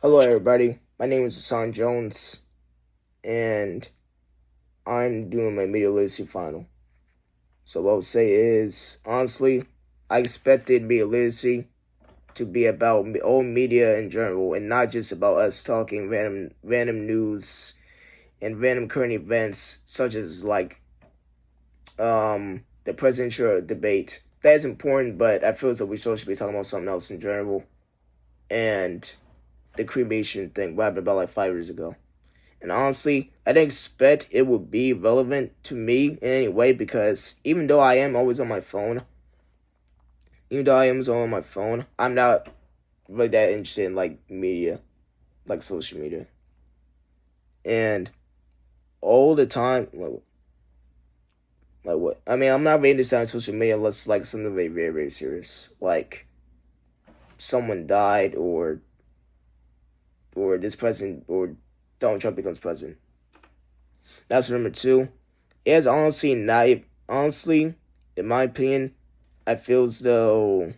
Hello, everybody. My name is Hassan Jones, and I'm doing my media literacy final. So what I would say is, honestly, I expected media literacy to be about all media in general, and not just about us talking random news and random current events, such as the presidential debate. That is important, but I feel as though we should be talking about something else in general, and the cremation thing, what happened about like 5 years ago. And honestly, I didn't expect it would be relevant to me in any way because even though I am always on my phone, I'm not really that interested in like media, like social media. And all the time, like what? I mean, I'm not really interested in social media unless like something very, very, very serious, like someone died or this president or Donald Trump becomes president. That's number two. It has honestly, in my opinion, I feel as though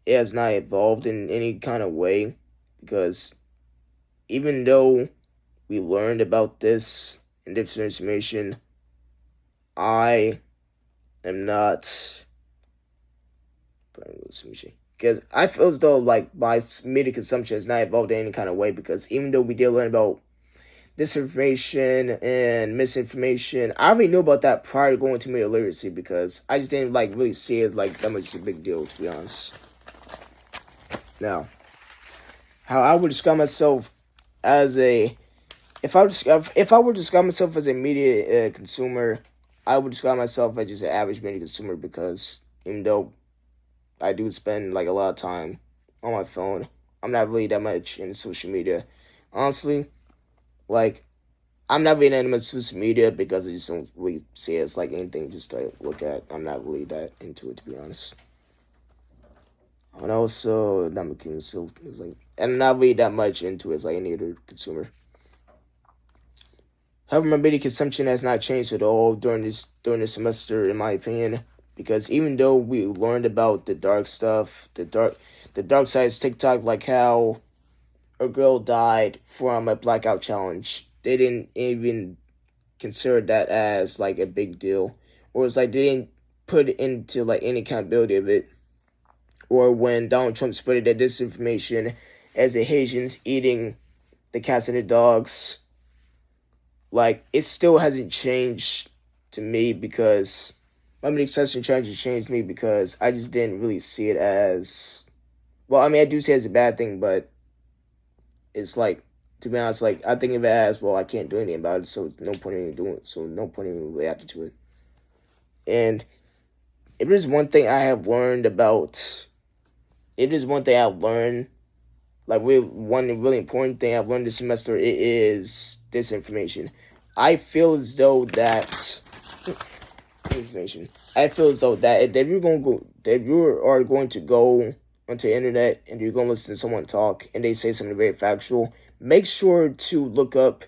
it has not evolved in any kind of way because even though we learned about this in different information, I am not because I feel as though like my media consumption has not evolved in any kind of way because even though we did learn about disinformation and misinformation, I already knew about that prior to going to media literacy because I just didn't like really see it like that much of a big deal, to be honest. Now, how I would describe myself as if I were to describe myself as a media consumer, I would describe myself as just an average media consumer because even though I do spend like a lot of time on my phone, I'm not really that much in social media. Honestly, like I'm not really into social media because I just don't really see it as like anything just to look at. I'm not really that into it, to be honest. And also, not making so it's like, and I'm not really that much into it as like any other consumer. However, my media consumption has not changed at all during this semester, in my opinion, because even though we learned about the dark stuff, the dark side of TikTok, like how a girl died from a blackout challenge, they didn't even consider that as like a big deal, or it's like they didn't put into like any accountability of it. Or when Donald Trump spread that disinformation as the Haitians eating the cats and the dogs, like it still hasn't changed to me because my exception trying to change me because I just didn't really see it as well. I mean, I do see it as a bad thing, but it's like, to be honest, like I think of it as well. I can't do anything about it, so no point in doing it. So no point in reacting to it. And if there's one thing I have learned about, it is one thing I've learned. Like one really important thing I've learned this semester, it is disinformation. I feel as though that information. I feel as though that if you are going to go onto the internet and you're going to listen to someone talk and they say something very factual, make sure to look up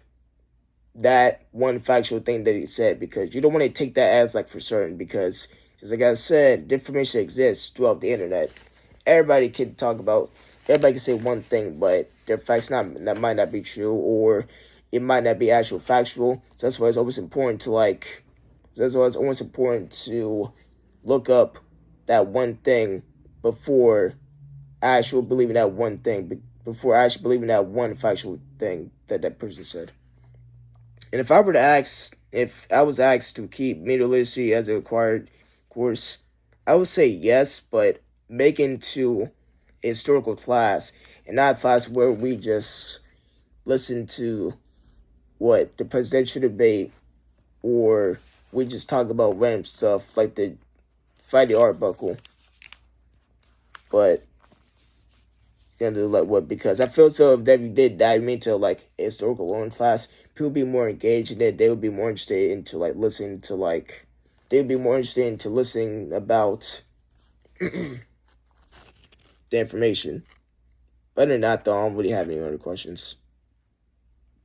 that one factual thing that he said because you don't want to take that as like for certain because, just like I said, information exists throughout the internet. Everybody can say one thing, but their facts that might not be true or it might not be actual factual. So that's why it's always important to look up that one thing before actually believing that one thing, before actually believing that one factual thing that person said. And if I was asked to keep media literacy as a required course, I would say yes, but make into a historical class and not a class where we just listen to what the presidential debate or we just talk about random stuff like the Friday Arbuckle. But like what? Because I feel so if we did dive into like a historical learning class, people would be more engaged in it. They would be more interested into like listening to like they would be more interested into listening about the information. But other than that, though, I don't really have any other questions.